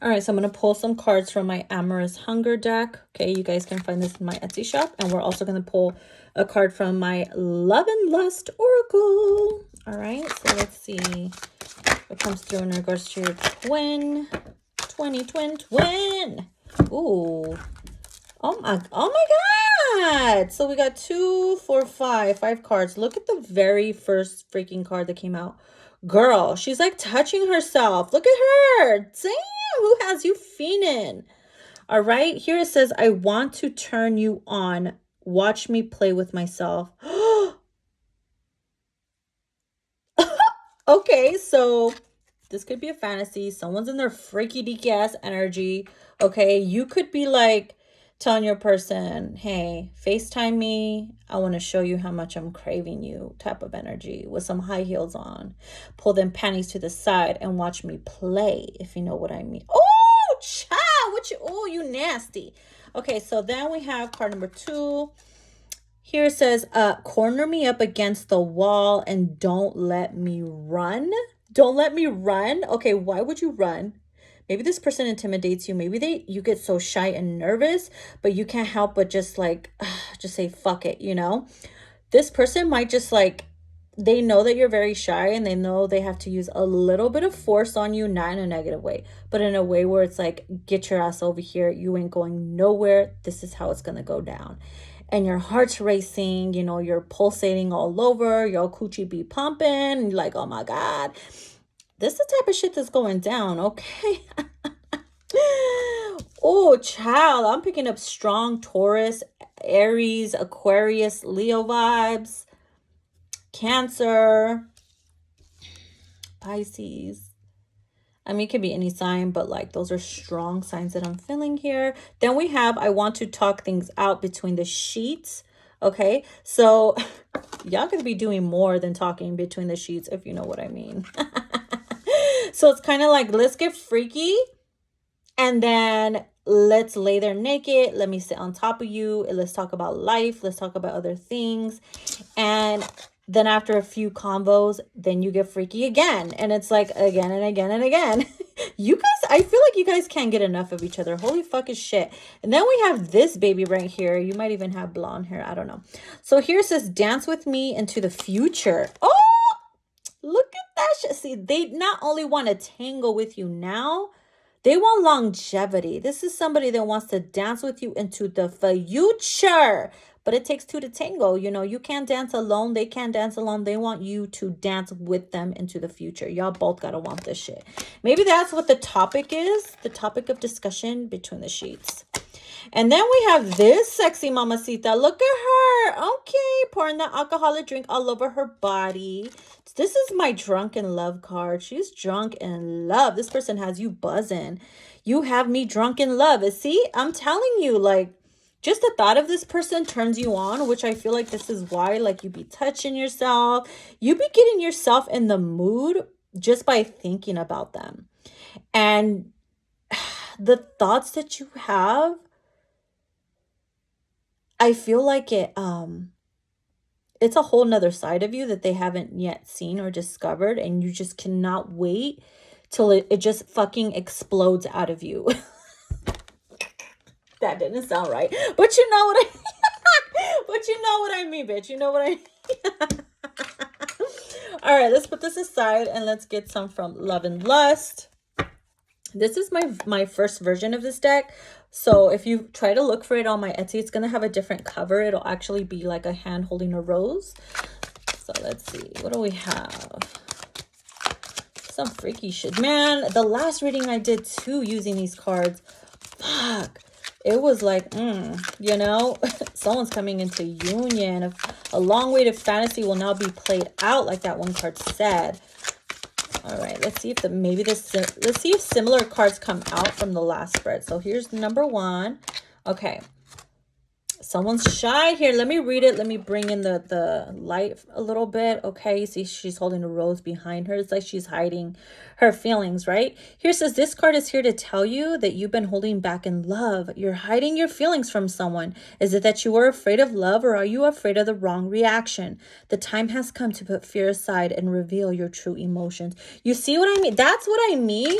All right, so I'm going to pull some cards from my Amorous Hunger deck. Okay, you guys can find this in my Etsy shop. And we're also going to pull a card from my Love and Lust Oracle. All right, so let's see what comes through in regards to your twin. Twin. Ooh. Oh my God. So we got 2, 4, 5 cards. Look at the very first freaking card that came out. Girl, she's like touching herself. Look at her. Damn, who has you fiending? All right, here it says, I want to turn you on. Watch me play with myself. Okay, so this could be a fantasy. Someone's in their freaky deaky ass energy. Okay, you could be like telling your person, hey, FaceTime me. I want to show you how much I'm craving you type of energy with some high heels on. Pull them panties to the side and watch me play, if you know what I mean. Oh, child, you nasty. Okay, so then we have card number 2. Here it says, corner me up against the wall and don't let me run. Don't let me run. Okay, why would you run? Maybe this person intimidates you. Maybe you get so shy and nervous, but you can't help but just like, just say, fuck it, you know? This person might just like, they know that you're very shy and they know they have to use a little bit of force on you, not in a negative way, but in a way where it's like, get your ass over here. You ain't going nowhere. This is how it's going to go down. And your heart's racing, you know, you're pulsating all over, your coochie be pumping, and you're like, oh my God. This is the type of shit that's going down, okay? Oh, child, I'm picking up strong Taurus, Aries, Aquarius, Leo vibes, Cancer, Pisces. I mean, it could be any sign, but like those are strong signs that I'm feeling here. Then we have, I want to talk things out between the sheets. Okay, so y'all could be doing more than talking between the sheets, if you know what I mean. So it's kind of like, let's get freaky and then let's lay there naked. Let me sit on top of you. Let's talk about life. Let's talk about other things. And then after a few convos, then you get freaky again. And it's like again and again and again. You guys, I feel like you guys can't get enough of each other. Holy fucking shit. And then we have this baby right here. You might even have blonde hair. I don't know. So here it says, dance with me into the future. Oh, look at that shit. See, they not only want to tangle with you now, they want longevity. This is somebody that wants to dance with you into the future. But it takes 2 to tango. You know, you can't dance alone. They can't dance alone. They want you to dance with them into the future. Y'all both got to want this shit. Maybe that's what the topic is. The topic of discussion between the sheets. And then we have this sexy mamacita. Look at her. Okay, pouring that alcoholic drink all over her body. This is my drunken love card. She's drunk in love. This person has you buzzing. You have me drunk in love. See, I'm telling you, like, just the thought of this person turns you on, which I feel like this is why, like, you be touching yourself. You be getting yourself in the mood just by thinking about them. And the thoughts that you have, I feel like it's a whole nother side of you that they haven't yet seen or discovered, and you just cannot wait till it just fucking explodes out of you. That didn't sound right, but you know what I mean, bitch. You know what I mean. All right, let's put this aside and let's get some from Love and Lust. This is my first version of this deck. So if you try to look for it on my Etsy, it's going to have a different cover. It'll actually be like a hand holding a rose. So let's see. What do we have? Some freaky shit. Man, the last reading I did too using these cards. Fuck. It was like, you know, someone's coming into union. A long way to fantasy will now be played out, like that one card said. All right, let's see if let's see if similar cards come out from the last spread. So here's number 1. Okay. Someone's shy here. Let me read it. Let me bring in the light a little bit. Okay, you see she's holding a rose behind her. It's like she's hiding her feelings, right? Here says, this card is here to tell you that you've been holding back in love. You're hiding your feelings from someone. Is it that you are afraid of love, or are you afraid of the wrong reaction? The time has come to put fear aside and reveal your true emotions. You see what I mean? That's what I mean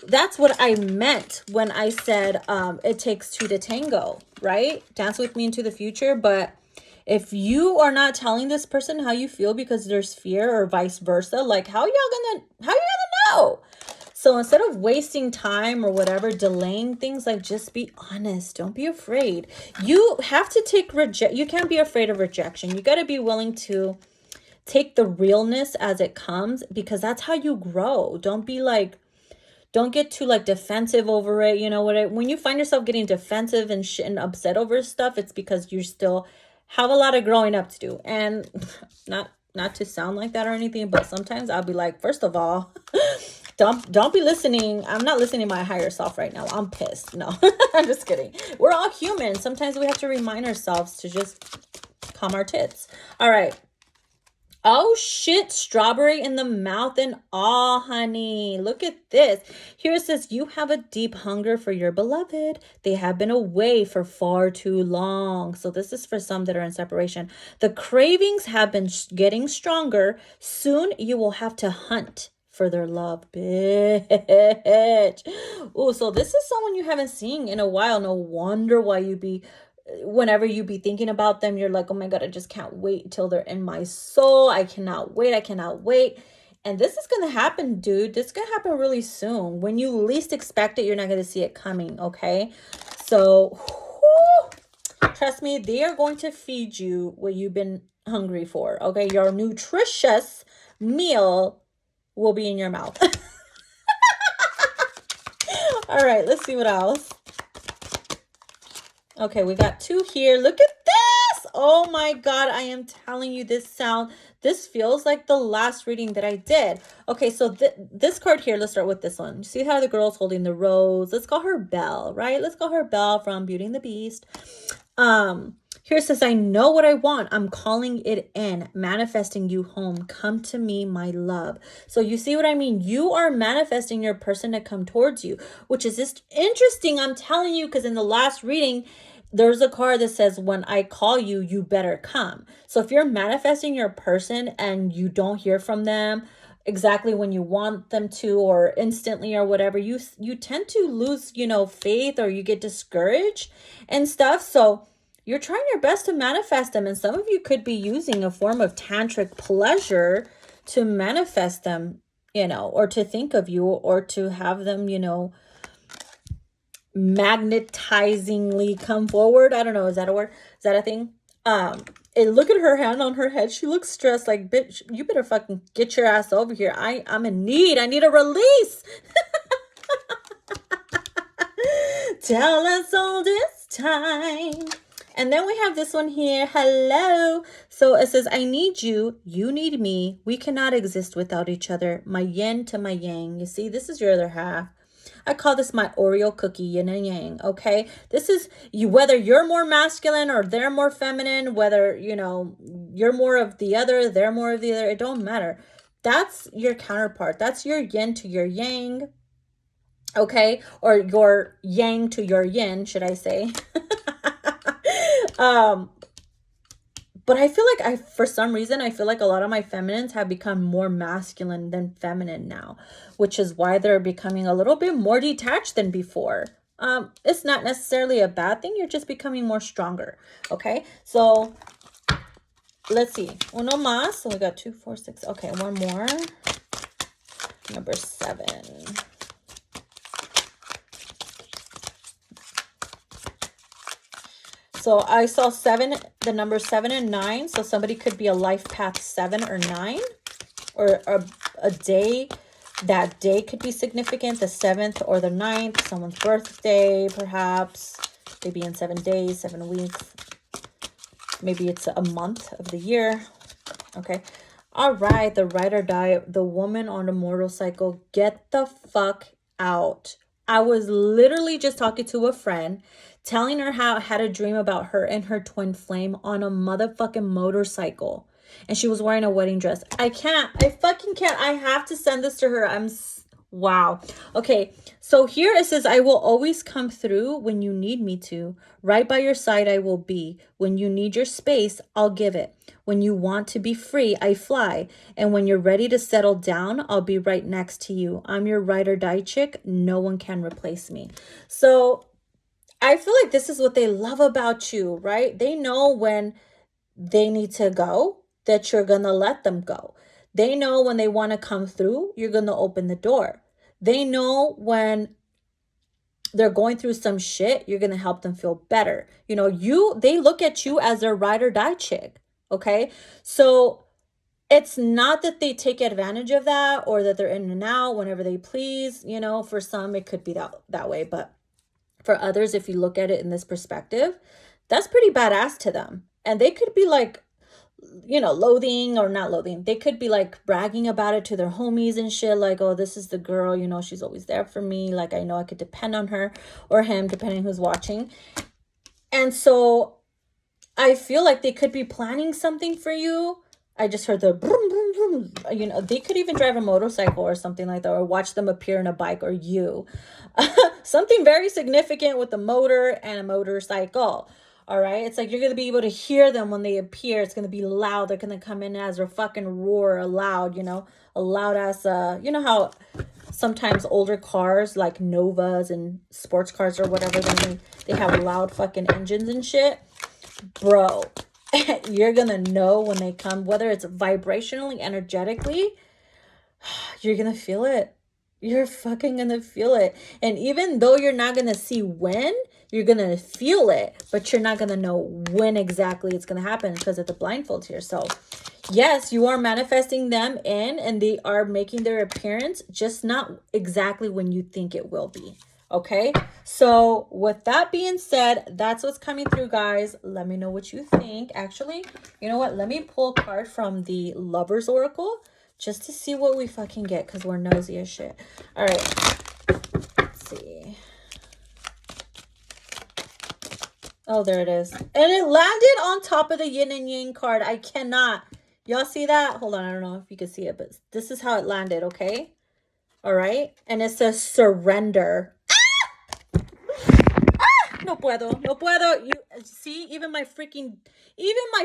that's what I meant when I said it takes two to tango, right? Dance with me into the future. But if you are not telling this person how you feel because there's fear, or vice versa, like how you gonna know? So instead of wasting time or whatever, delaying things, like just be honest. Don't be afraid. You have to take you can't be afraid of rejection. You got to be willing to take the realness as it comes, because that's how you grow. Don't get too like defensive over it. You know what? When you find yourself getting defensive and shit and upset over stuff, it's because you still have a lot of growing up to do. And not to sound like that or anything, but sometimes I'll be like, first of all, don't be listening. I'm not listening to my higher self right now. I'm pissed. No, I'm just kidding. We're all human. Sometimes we have to remind ourselves to just calm our tits. All right. Oh shit, strawberry in the mouth and all, honey. Look at this. Here it says, you have a deep hunger for your beloved. They have been away for far too long. So this is for some that are in separation. The cravings have been getting stronger. Soon you will have to hunt for their love, bitch. Oh, so this is someone you haven't seen in a while. No wonder why whenever you be thinking about them, you're like, oh my God, I just can't wait till they're in my soul. I cannot wait. And this is gonna happen, dude. This is gonna happen really soon. When you least expect it, you're not gonna see it coming, okay? So trust me, they are going to feed you what you've been hungry for, okay? Your nutritious meal will be in your mouth. All right, let's see what else. Okay, we got two here. Look at this. Oh my God, I am telling you, this feels like the last reading that I did. Okay, so this card here, let's start with this one. See how the girl's holding the rose? Let's call her Belle, right? Let's call her Belle from Beauty and the Beast. Here it says, I know what I want. I'm calling it in, manifesting you home. Come to me, my love. So you see what I mean? You are manifesting your person to come towards you, which is just interesting. I'm telling you, because in the last reading, there's a card that says, when I call you, you better come. So if you're manifesting your person and you don't hear from them exactly when you want them to, or instantly or whatever, you tend to lose, faith, or you get discouraged and stuff. So you're trying your best to manifest them. And some of you could be using a form of tantric pleasure to manifest them, or to think of you, or to have them, magnetizingly come forward. I don't know. Is that a word? Is that a thing? And look at her hand on her head. She looks stressed. Like, bitch, you better fucking get your ass over here. I'm in need. I need a release. Tell us all this time. And then we have this one here. Hello. So it says, I need you. You need me. We cannot exist without each other. My yin to my yang. You see, this is your other half. I call this my Oreo cookie, yin and yang, okay? This is you, whether you're more masculine or they're more feminine, whether, you're more of the other, they're more of the other, it don't matter. That's your counterpart. That's your yin to your yang, okay? Or your yang to your yin, should I say. But I feel like for some reason, I feel like a lot of my feminines have become more masculine than feminine now, which is why they're becoming a little bit more detached than before. It's not necessarily a bad thing. You're just becoming more stronger. Okay. So let's see. Uno más. So we got 2, 4, 6. Okay. One more. Number 7. So I saw 7, the number 7 and 9. So somebody could be a life path 7 or 9, or a day. That day could be significant, the 7th or the 9th, someone's birthday, perhaps. Maybe in 7 days, 7 weeks. Maybe it's a month of the year. Okay. All right. The ride or die, the woman on a motorcycle, get the fuck out. I was literally just talking to a friend, telling her how I had a dream about her and her twin flame on a motherfucking motorcycle. And she was wearing a wedding dress. I fucking can't. I have to send this to her. Wow. Okay. So here it says, I will always come through when you need me to. Right by your side, I will be. When you need your space, I'll give it. When you want to be free, I fly. And when you're ready to settle down, I'll be right next to you. I'm your ride or die chick. No one can replace me. So I feel like this is what they love about you, right? They know when they need to go, that you're going to let them go. They know when they want to come through, you're going to open the door. They know when they're going through some shit, you're going to help them feel better. You know, they look at you as their ride or die chick. Okay. So it's not that they take advantage of that or that they're in and out whenever they please. You know, for some, it could be that way. But for others, if you look at it in this perspective, that's pretty badass to them. And they could be like, you know, loathing or not loathing. They could be like bragging about it to their homies and shit. Like, oh, this is the girl, you know, she's always there for me. Like, I know I could depend on her or him, depending who's watching. And so I feel like they could be planning something for you. I just heard the boom, boom, boom. You know, they could even drive a motorcycle or something like that, or watch them appear in a bike or you. Something very significant with a motor and a motorcycle. All right. It's like you're going to be able to hear them when they appear. It's going to be loud. They're going to come in as a fucking roar loud, you know, a loud ass, you know how sometimes older cars like Novas and sports cars or whatever, then they have loud fucking engines and shit. Bro, you're going to know when they come, whether it's vibrationally, energetically, you're going to feel it. You're fucking going to feel it. And even though you're not going to see when, you're going to feel it, but you're not going to know when exactly it's going to happen because of the blindfolds here. So yes, you are manifesting them in and they are making their appearance, just not exactly when you think it will be. Okay. So with that being said, that's what's coming through, guys. Let me know what you think. Actually, you know what? Let me pull a card from the Lover's Oracle just to see what we fucking get because we're nosy as shit. All right. Let's see. Oh, there it is. And it landed on top of the yin and yang card. I cannot. Y'all see that? Hold on. I don't know if you can see it, but this is how it landed, okay? All right. And it says surrender. No puedo. No puedo. You see, even my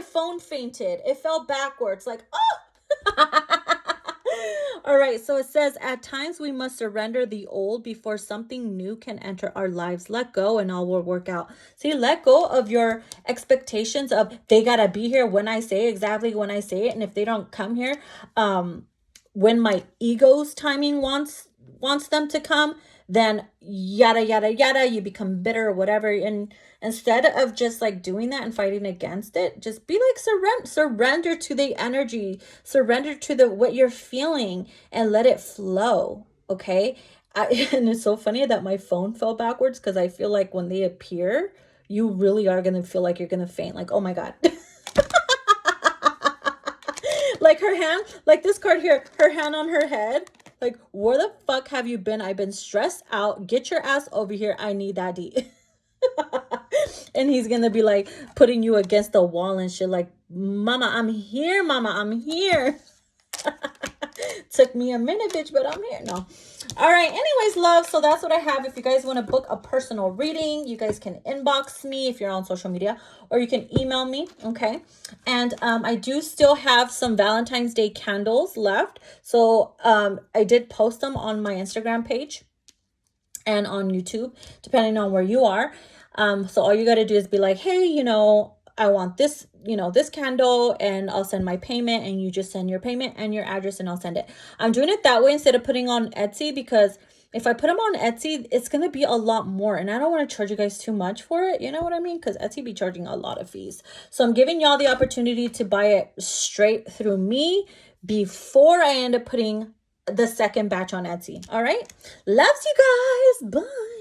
phone fainted. It fell backwards. Like, oh! All right, so it says, at times we must surrender the old before something new can enter our lives. Let go and all will work out. See, let go of your expectations of they gotta be here when I say exactly when I say it. And if they don't come here, when my ego's timing wants them to come, then yada, yada, yada, you become bitter or whatever. And instead of just like doing that and fighting against it, just be like surrender to the energy, surrender to what you're feeling and let it flow. Okay. And it's so funny that my phone fell backwards because I feel like when they appear, you really are going to feel like you're going to faint. Like, oh my God. Like her hand, like this card here, her hand on her head. Like, where the fuck have you been? I've been stressed out. Get your ass over here. I need that D. And he's going to be like putting you against the wall and shit. Like, mama, I'm here. Mama, I'm here. Took me a minute, bitch, but I'm here. No. All right. Anyways, love. So that's what I have. If you guys want to book a personal reading, you guys can inbox me if you're on social media, or you can email me. Okay. And I do still have some Valentine's Day candles left. So I did post them on my Instagram page and on YouTube, depending on where you are. So all you got to do is be like, hey, you know, I want this, you know, this candle, and I'll send my payment, and you just send your payment and your address and I'll send it. I'm doing it that way instead of putting on Etsy, because if I put them on Etsy, it's going to be a lot more, and I don't want to charge you guys too much for it. You know what I mean? Because Etsy be charging a lot of fees. So I'm giving y'all the opportunity to buy it straight through me before I end up putting the second batch on Etsy. All right. Loves you guys. Bye.